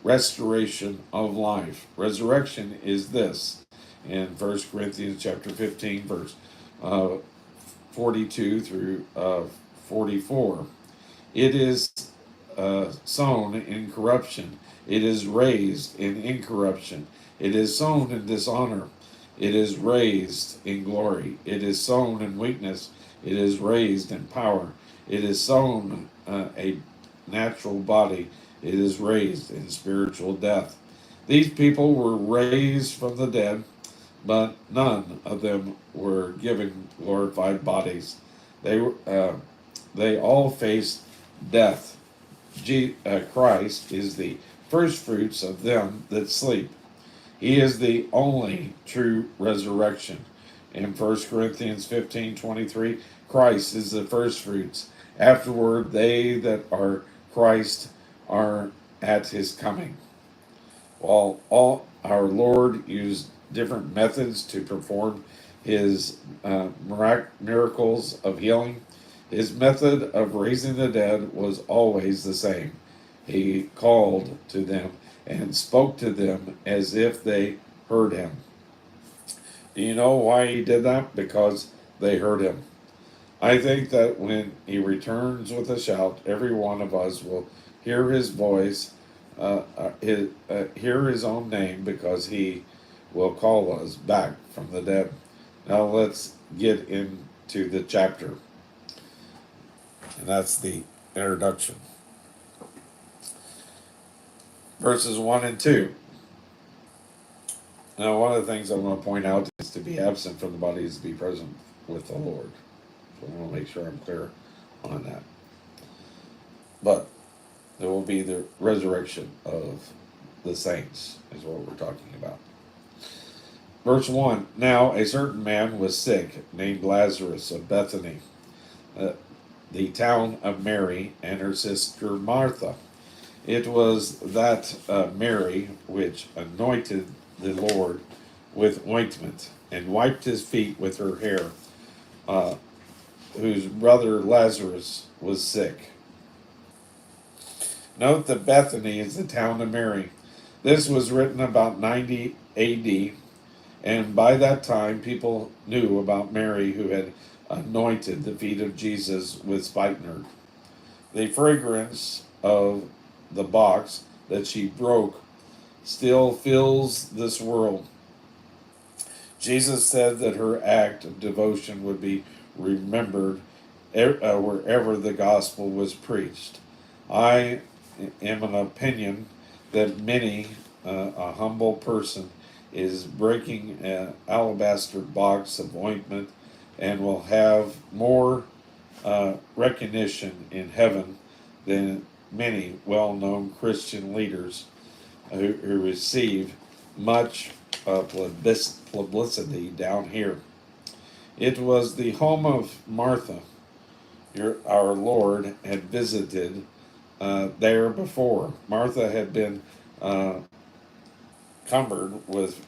restoration of life. Resurrection is this in 1 Corinthians chapter 15, verse 42 through 44. It is sown in corruption. It is raised in incorruption. It is sown in dishonor. It is raised in glory. It is sown in weakness. It is raised in power. It is sown a natural body. It is raised in spiritual death. These people were raised from the dead, but none of them were given glorified bodies. They all faced death. Christ is the first fruits of them that sleep. He is the only true resurrection. In 1 Corinthians 15:23, Christ is the first fruits. Afterward, they that are Christ are at his coming. While all our Lord used different methods to perform his miracles of healing, his method of raising the dead was always the same. He called to them and spoke to them as if they heard him. Do you know why he did that? Because they heard him. I think that when he returns with a shout, every one of us will hear his voice, hear his own name, because he will call us back from the dead. Now let's get into the chapter. And that's the introduction. Verses 1 and 2. Now, one of the things I want to point out is to be absent from the body is to be present with the Lord. So I want to make sure I'm clear on that. But there will be the resurrection of the saints, is what we're talking about. Verse 1. Now a certain man was sick, named Lazarus of Bethany, the town of Mary, and her sister Martha. It was that Mary which anointed the Lord with ointment, and wiped his feet with her hair, whose brother Lazarus was sick. Note that Bethany is the town of Mary. This was written about 90 AD, and by that time people knew about Mary who had anointed the feet of Jesus with spikenard. The fragrance of the box that she broke still fills this world. Jesus said that her act of devotion would be remembered wherever the gospel was preached. I am an opinion that many a humble person is breaking an alabaster box of ointment and will have more recognition in heaven than many well-known Christian leaders who receive much publicity down here. It was the home of Martha. Our Lord had visited there before. Martha had been cumbered with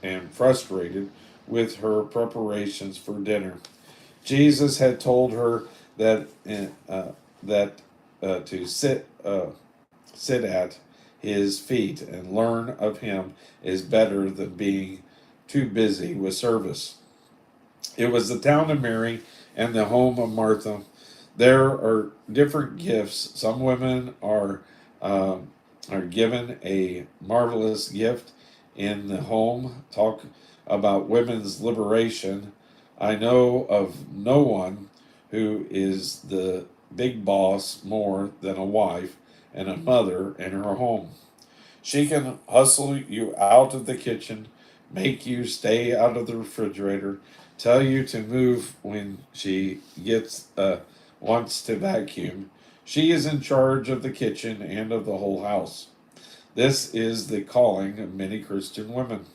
and frustrated with her preparations for dinner. Jesus had told her that to sit at his feet and learn of him is better than being too busy with service. It was the town of Mary and the home of Martha. There are different gifts. Some women are given a marvelous gift in the home. Talk about women's liberation. I know of no one who is the big boss more than a wife and a mother in her home. She can hustle you out of the kitchen, make you stay out of the refrigerator, tell you to move when she wants to vacuum. She is in charge of the kitchen and of the whole house. This is the calling of many Christian women.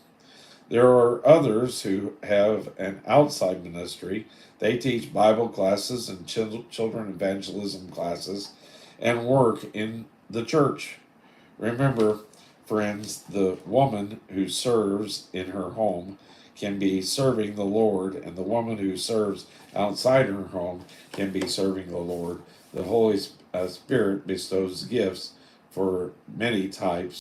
There are others who have an outside ministry. They teach Bible classes and children evangelism classes and work in the church. Remember, friends, the woman who serves in her home can be serving the Lord, and the woman who serves outside her home can be serving the Lord. The Holy Spirit bestows gifts for many types